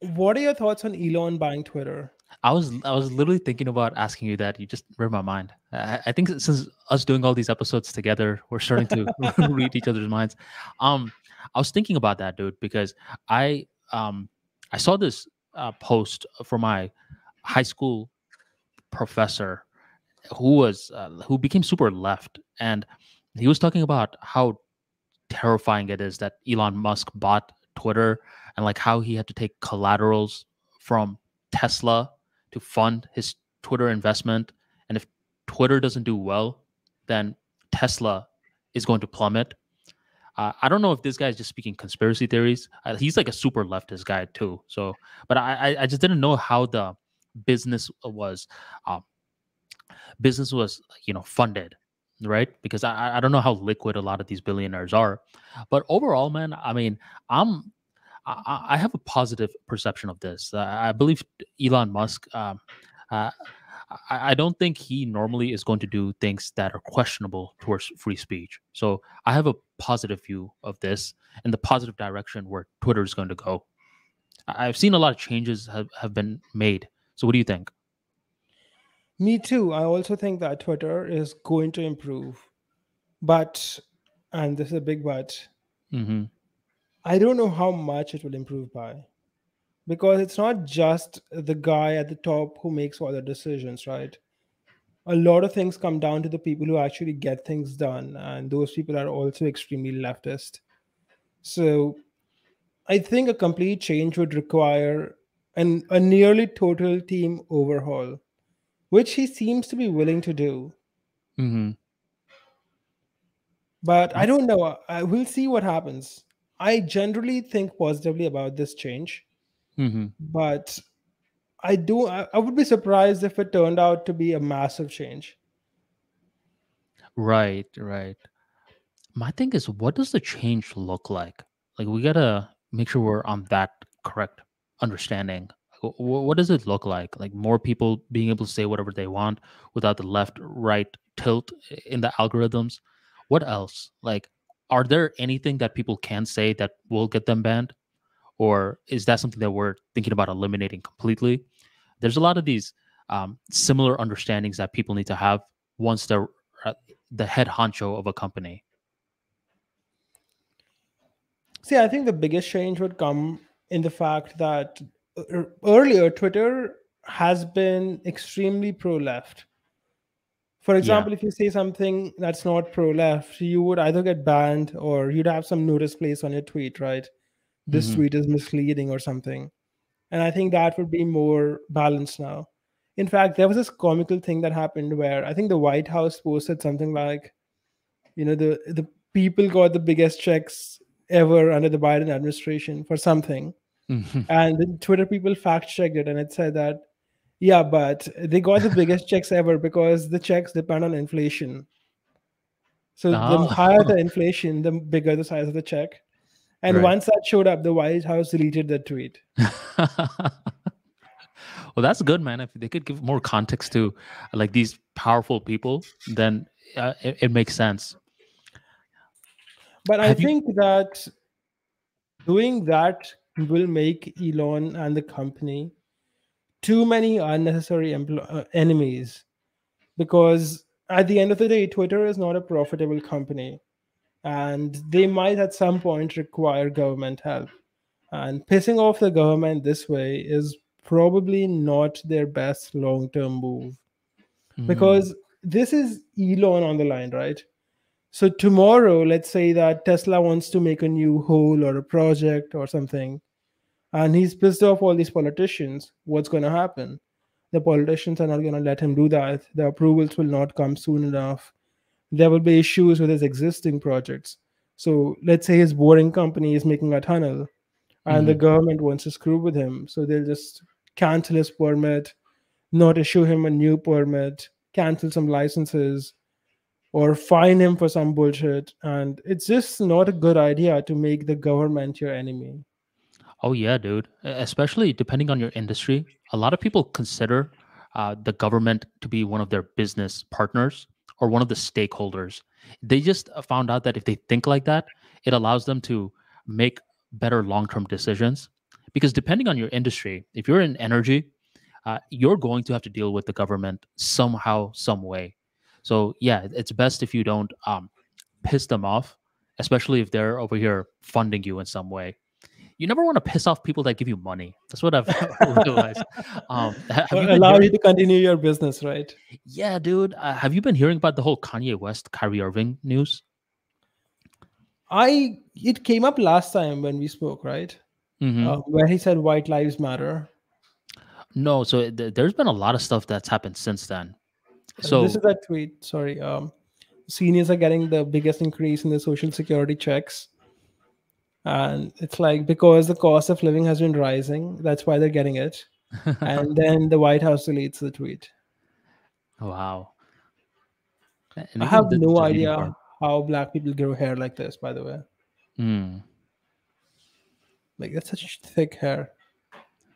What are your thoughts on Elon buying Twitter? I was literally thinking about asking you that. You just read my mind. I think since us doing all these episodes together, we're starting to read each other's minds. Um, I was thinking about that, dude, because I um I saw this post from my high school professor who became super left, and he was talking about how terrifying it is that Elon Musk bought Twitter, and like how he had to take collaterals from Tesla to fund his Twitter investment. And if Twitter doesn't do well, then Tesla is going to plummet. I don't know if this guy is just speaking conspiracy theories. He's like a super leftist guy too. So, but I just didn't know how the business was uh, funded, right? Because I don't know how liquid a lot of these billionaires are, but overall, man, I mean, i'm I have a positive perception of this. I believe Elon Musk, uh, I don't think he normally is going to do things that are questionable towards free speech. So I have a positive view of this and the positive direction where Twitter is going to go. I've seen a lot of changes have been made. So what do you think? Me too. I also think that Twitter is going to improve. But, and this is a big but, Mm-hmm. I don't know how much it will improve by. Because it's not just the guy at the top who makes all the decisions, right? A lot of things come down to the people who actually get things done. And those people are also extremely leftist. So I think a complete change would require a nearly total team overhaul, which he seems to be willing to do. Mm-hmm. But I don't know. I will see what happens. I generally think positively about this change, Mm-hmm. but I would be surprised if it turned out to be a massive change. Right, right. My thing is, what does the change look like? Like, we gotta make sure we're on that correct understanding. What does it look like? Like, more people being able to say whatever they want without the left right tilt in the algorithms. What else? Like, are there anything that people can say that will get them banned? Or is that something that we're thinking about eliminating completely? There's a lot of these similar understandings that people need to have once they're the head honcho of a company. See, I think the biggest change would come in the fact that earlier Twitter has been extremely pro left. For Yeah. example, if you say something that's not pro left, you would either get banned or you'd have some notice placed on your tweet, right? This Hmm. tweet is misleading or something. And I think that would be more balanced now. In fact, there was this comical thing that happened where I think the White House posted something like, the people got the biggest checks ever under the Biden administration for something. Hmm. And the Twitter people fact checked it and it said that, yeah, but they got the biggest checks ever because the checks depend on inflation. So the Oh. higher the inflation, the bigger the size of the check. And Right. once that showed up, the White House deleted the tweet. Well, that's good, man. If they could give more context to like these powerful people, then it makes sense. But I Have you? think that doing that will make Elon and the company too many unnecessary enemies, because at the end of the day, Twitter is not a profitable company and they might at some point require government help. And pissing off the government this way is probably not their best long term move, Mhm. because this is Elon on the line, right? So tomorrow, let's say that Tesla wants to make a new hole or a project or something, and he's pissed off all these politicians. What's going to happen? The politicians are not going to let him do that. The approvals will not come soon enough. There will be issues with his existing projects. So let's say his boring company is making a tunnel and the Mhm. government wants to screw with him. So they'll just cancel his permit, not issue him a new permit, cancel some licenses, or fine him for some bullshit. And it's just not a good idea to make the government your enemy. Oh yeah, dude. Especially depending on your industry, a lot of people consider the government to be one of their business partners or one of the stakeholders. They just found out that if they think like that, it allows them to make better long-term decisions. because depending on your industry, if you're in energy, you're going to have to deal with the government somehow, some way. So yeah, it's best if you don't piss them off, especially if they're over here funding you in some way. You never want to piss off people that give you money. That's what I've realized. Have you Or been allow you hearing? to continue your business, right? Yeah, dude. Have you been hearing about the whole Kanye West, Kyrie Irving news? I It came up last time when we spoke, right? Hmm. Where he said white lives matter. No, so there's been a lot of stuff that's happened since then. This So is that tweet. Sorry. Seniors are getting the biggest increase in the social security checks, and it's like because the cost of living has been rising, that's why they're getting it. And then the White House deletes the tweet. wow, and I even have the no deleting part. idea how black people grow hair like this, by the way. Mm, Like that's such thick hair.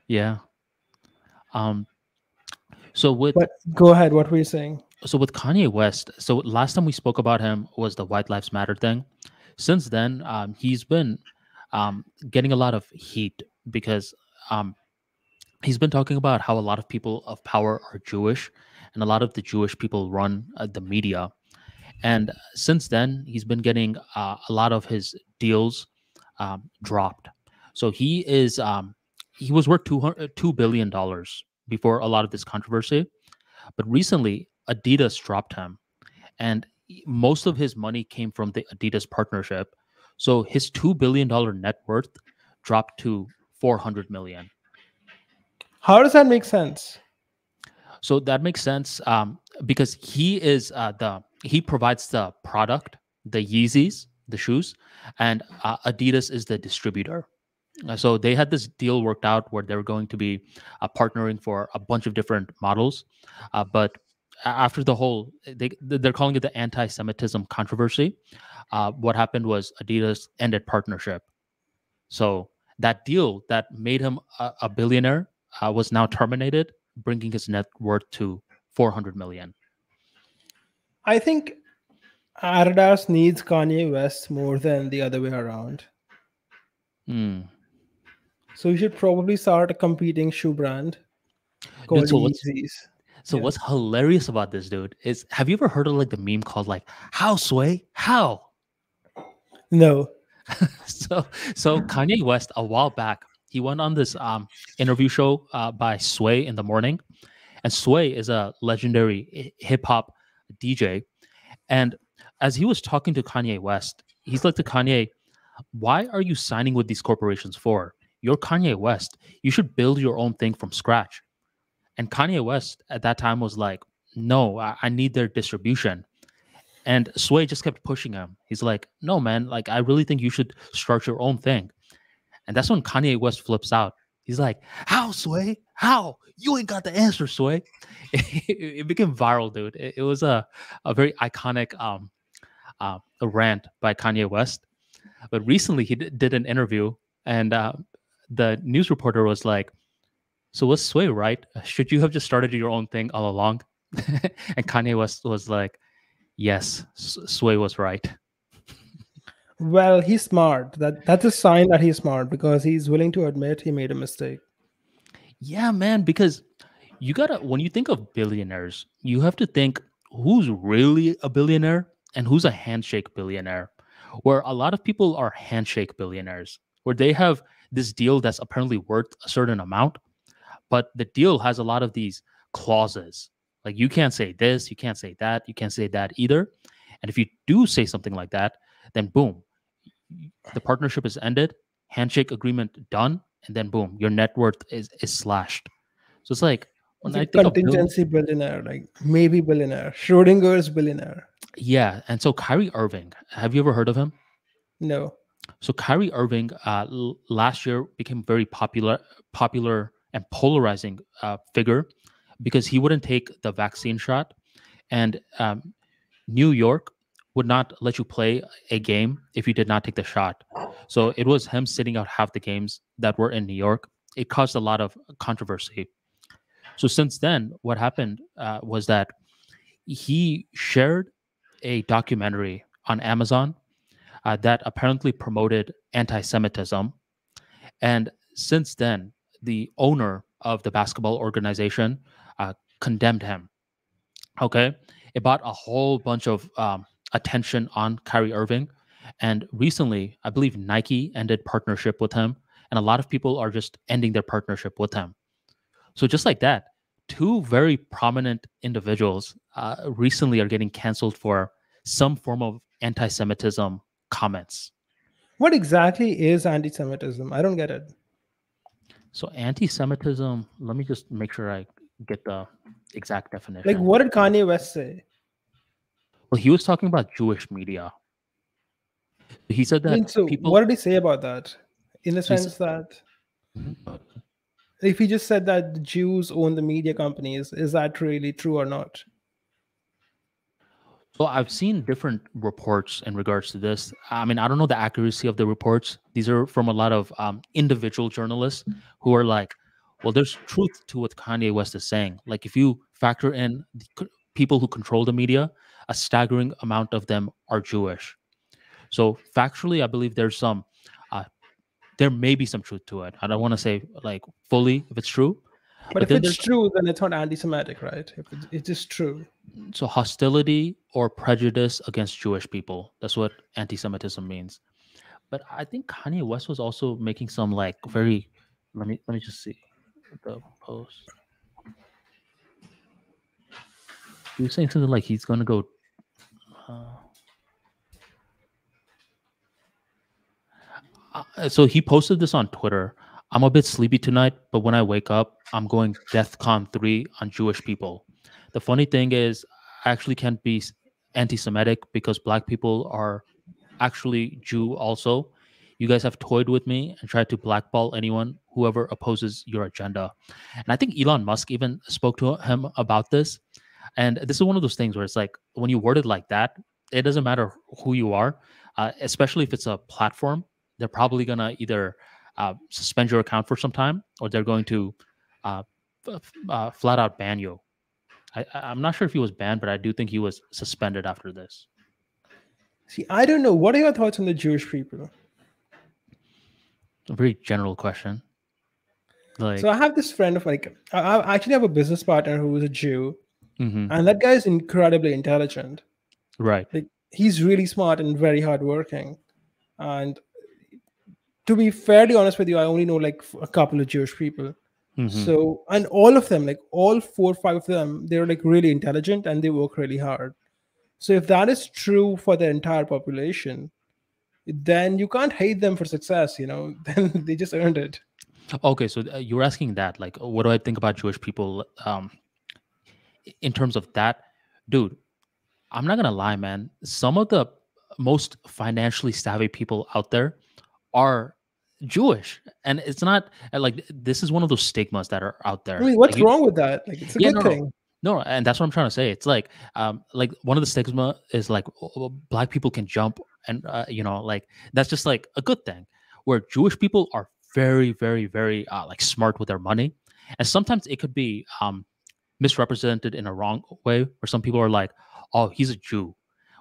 yeah. Um. So with But go ahead, what were you saying? so with Kanye West, so last time we spoke about him was the White Lives Matter thing. Since then, he's been getting a lot of heat because um, he's been talking about how a lot of people of power are Jewish, and a lot of the Jewish people run the media. And since then, he's been getting a lot of his deals dropped. So he was worth $2 billion before a lot of this controversy, but recently Adidas dropped him, and most of his money came from the Adidas partnership. So his $2 billion net worth dropped to 400 million. How does that make sense? So that makes sense because he provides the product, the Yeezys, the shoes, and Adidas is the distributor. So they had this deal worked out where they were going to be partnering for a bunch of different models, but after the whole, they're calling it the anti-Semitism controversy. What happened was Adidas ended partnership. So that deal that made him a billionaire was now terminated, bringing his net worth to 400 million. I think Adidas needs Kanye West more than the other way around. Hmm. So you should probably start a competing shoe brand Dude, called Yeezys. so Yeah. what's hilarious about this, dude, is have you ever heard of like the meme called like "How Sway How"? No. so so Kanye West a while back he went on this interview show by Sway in the morning, and Sway is a legendary hip hop DJ, and as he was talking to Kanye West, he's like to Kanye, "Why are you signing with these corporations for? You're Kanye West. You should build your own thing from scratch." And Kanye West at that time was like, "No, I need their distribution." And Sway just kept pushing him. He's like, "No, man, like I really think you should start your own thing." And that's when Kanye West flips out. He's like, "How, Sway? How? You ain't got the answer, Sway." It became viral, dude. It was a very iconic a rant by Kanye West. But recently he did an interview, and the news reporter was like, "So was Sway right? Should you have just started your own thing all along?" And Kanye West was like, "Yes, Sway was right." Well, he's smart. That's a sign that he's smart because he's willing to admit he made a mistake. Yeah, man, because you gotta, when you think of billionaires, you have to think who's really a billionaire and who's a handshake billionaire. Where a lot of people are handshake billionaires, where they have this deal that's apparently worth a certain amount, but the deal has a lot of these clauses. Like you can't say this, you can't say that, you can't say that either. And if you do say something like that, then boom, the partnership is ended, handshake agreement done, and then boom, your net worth is slashed. So it's like when It's a I think of Bill, contingency billionaire, like maybe billionaire. Schrodinger's billionaire. yeah. And so Kyrie Irving, have you ever heard of him? No. So Kyrie Irving last year became very popular and polarizing figure because he wouldn't take the vaccine shot, and New York would not let you play a game if you did not take the shot. So it was him sitting out half the games that were in New York. It caused a lot of controversy. So since then, what happened was that he shared a documentary on Amazon that apparently promoted anti-Semitism, and since then, the owner of the basketball organization condemned him. Okay, it brought a whole bunch of attention on Kyrie Irving, and recently, I believe Nike ended partnership with him, and a lot of people are just ending their partnership with him. So just like that, two very prominent individuals recently are getting canceled for some form of anti-Semitism comments. What exactly is anti-Semitism? I don't get it. So anti-Semitism, let me just make sure I get the exact Like, definition. what did Kanye West say? Well, he was talking about Jewish media. He said I mean, that so people, what did he say about that? In the he's, sense that Mhm. if he just said that the Jews own the media companies, is that really true or not? So I've seen different reports in regards to this. I mean, I don't know the accuracy of the reports. These are from a lot of individual journalists who are like, well, there's truth to what Kanye West is saying. Like, if you factor in the people who control the media, a staggering amount of them are Jewish. So factually, I believe uh, there may be some truth to it. I don't want to say like fully if it's true, But but if then it's there's true, then it's not anti-Semitic, right? If it's just true. so hostility or prejudice against Jewish people. That's what anti-Semitism means. But I think Kanye West was also making some like very. Let me just see the post. He was saying something like he's gonna go. Uh, so he posted this on Twitter. I'm a bit sleepy tonight, but when I wake up, I'm going DEFCON 3 on Jewish people. The funny thing is, I actually can't be anti-Semitic because black people are actually Jew also. You guys have toyed with me and tried to blackball anyone, whoever opposes your agenda. And I think Elon Musk even spoke to him about this. And this is one of those things where it's like when you word it like that, it doesn't matter who you are, especially if it's a platform. They're probably gonna either suspend your account for some time, or they're going to uh, flat out ban you. I'm not sure if he was banned, but I do think he was suspended after this. See, I don't know. What are your thoughts on the Jewish people? A very general question. So Like, I have this friend of like I actually have a business partner who is a Jew, mhm, and that guy is incredibly intelligent. right. Like he's really smart and very hardworking. And to be fairly honest with you, I only know like a couple of Jewish people. Hmm. So and all of them, like all 4 or 5 of them, they're like really intelligent and they work really hard. So if that is true for the entire population, then you can't hate them for success. Then they just earned it. Okay, so you were asking that, like, what do I think about Jewish people? In terms of that, dude, I'm not gonna lie, man. Some of the most financially savvy people out there are Jewish, and it's not like this is one of those stigmas that are out I there. mean, Like what's you, wrong with that? Like, it's a yeah, good no, no, thing. no, and that's what I'm trying to say. It's like one of the stigma is like black people can jump, and like that's just like a good thing. Where Jewish people are very, very, very like smart with their money, and sometimes it could be misrepresented in a wrong way, where some people are like, "Oh, he's a Jew."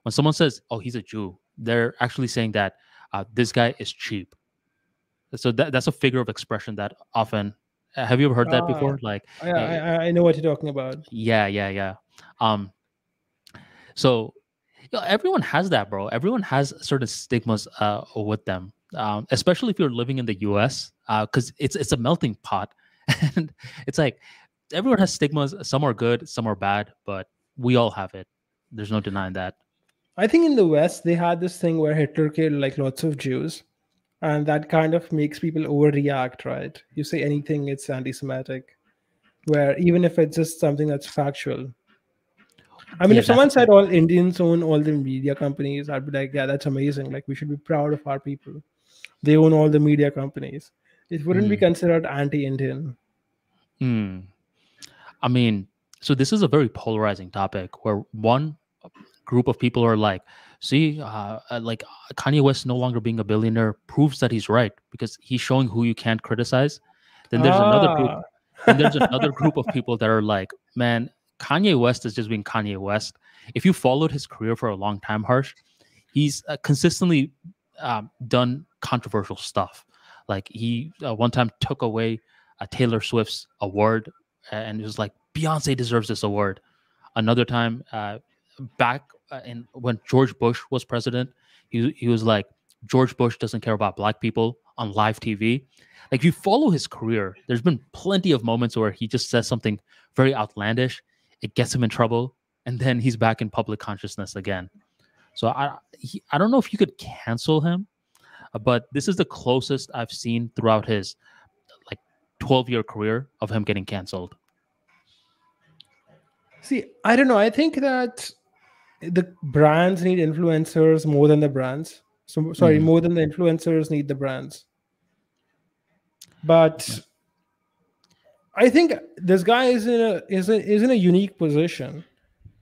When someone says, "Oh, he's a Jew," they're actually saying that this guy is cheap. So that's a figure of expression that often. Have you ever heard that Ah, before? Like, I, uh, I know what you're talking about. yeah, yeah, yeah. Um, so everyone has that, bro. Everyone has certain stigmas with them, especially if you're living in the U.S. Because it's a melting pot, and it's like everyone has stigmas. Some are good, some are bad, but we all have it. There's no denying that. I think in the West, they had this thing where Hitler killed like lots of Jews, and that kind of makes people overreact, right? You say anything, it's anti Semitic, where even if it's just something that's factual. I mean, Yeah, if that's someone said all Indians own all the media companies, I'd be like, yeah, that's amazing. Like, we should be proud of our people. They own all the media companies. It wouldn't be mm, considered anti Indian. mm. I mean, so this is a very polarizing topic where one group of people are like, see, like Kanye West no longer being a billionaire proves that he's right because he's showing who you can't criticize. Then there's another group. Ah, Then there's another group of people that are like, man, Kanye West is just being Kanye West. If you followed his career for a long time, Harsh, he's consistently done controversial stuff. Like he one time took away Taylor Swift's award, and it was like Beyonce deserves this award. Another time, back in when George Bush was president, he was like, George Bush doesn't care about black people on live TV. Like, if you follow his career, there's been plenty of moments where he just says something very outlandish, it gets him in trouble, and then he's back in public consciousness again. So I don't know if you could cancel him, but this is the closest I've seen throughout his like 12-year career of him getting canceled. See, I don't know. I think that the brands need influencers more than the brands. So sorry, Mhm. more than the influencers need the brands. But I think this guy is in a unique position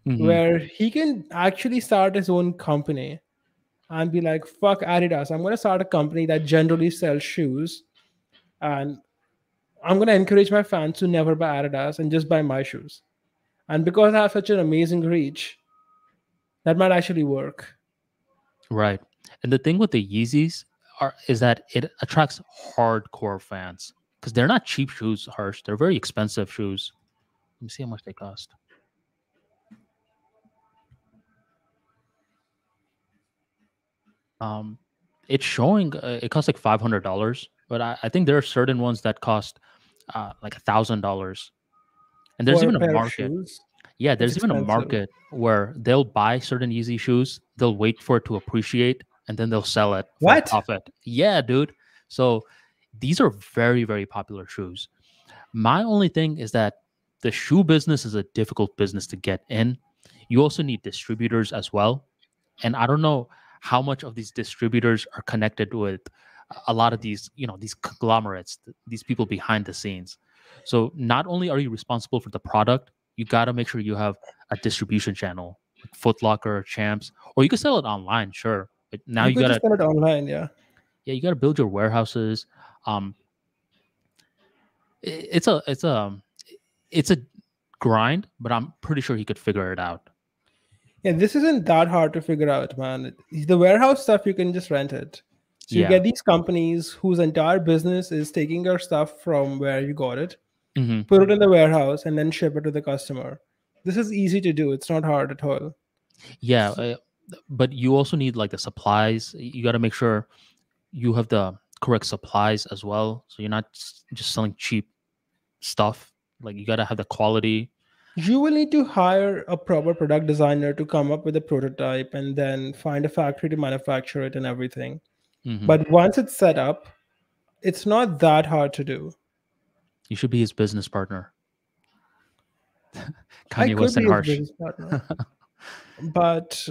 Mhm. where he can actually start his own company and be like, fuck Adidas. I'm gonna start a company that generally sells shoes, and I'm gonna encourage my fans to never buy Adidas and just buy my shoes. And because I have such an amazing reach, that might actually work. Right. And the thing with the Yeezys is that it attracts hardcore fans because they're not cheap shoes, Harsh. They're very expensive shoes. Let me see how much they cost. Um, it's showing it costs like $500, but I think there are certain ones that cost like $1,000. And there's For a even a pair of market. shoes. Yeah, That's there's even a expensive. market where they'll buy certain Yeezy shoes, they'll wait for it to appreciate, and then they'll sell it for a What? profit. Yeah, dude. So these are very, very popular shoes. My only thing is that the shoe business is a difficult business to get in. You also need distributors as well. And I don't know how much of these distributors are connected with a lot of these, these conglomerates, these people behind the scenes. So not only are you responsible for the product, you got to make sure you have a distribution channel, like Foot Locker, Champs, or you can sell it online, sure. But now You you could got just to, sell it online, yeah. yeah, you got to build your warehouses. Um, it's a grind, but I'm pretty sure he could figure it out. Yeah, this isn't that hard to figure out, man. The warehouse stuff, you can just rent it. So you Yeah. get these companies whose entire business is taking your stuff from where you got it, Hmm. put it in the warehouse, and then ship it to the customer. This is easy to do. It's not hard at all. Yeah. So But you also need like the supplies. You got to make sure you have the correct supplies as well. So you're not just selling cheap stuff. Like you got to have the quality. you will need to hire a proper product designer to come up with a prototype and then find a factory to manufacture it and everything. Hmm. But once it's set up, it's not that hard to do. You should be his business partner. I Kanye could West and be his Harsh. business partner, but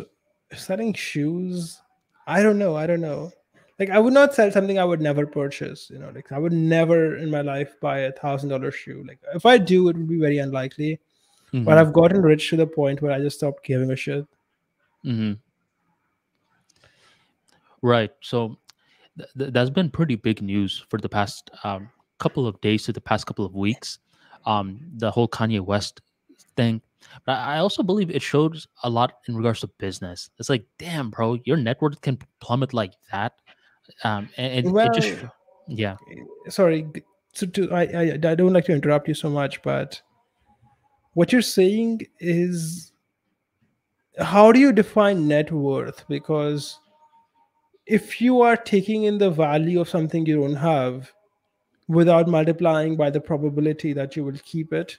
selling shoes, I don't know. I don't know. Like I would not sell something I would never purchase. Like I would never in my life buy $1,000 shoe. Like if I do, it would be very unlikely. But Hmm. I've gotten rich to the point where I just stopped giving a shit. Hmm. Right. So that's been pretty big news for the past couple of days to the past couple of weeks. The whole Kanye West thing. But I also believe it shows a lot in regards to business. It's like, damn, bro, your net worth can plummet like that. And it just, Well, yeah. sorry. So I don't like to interrupt you so much, but what you're saying is, how do you define net worth? Because if you are taking in the value of something you don't have without multiplying by the probability that you will keep it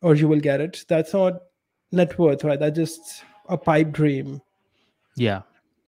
or you will get it, that's not net worth, right? That's just a pipe dream. Yeah.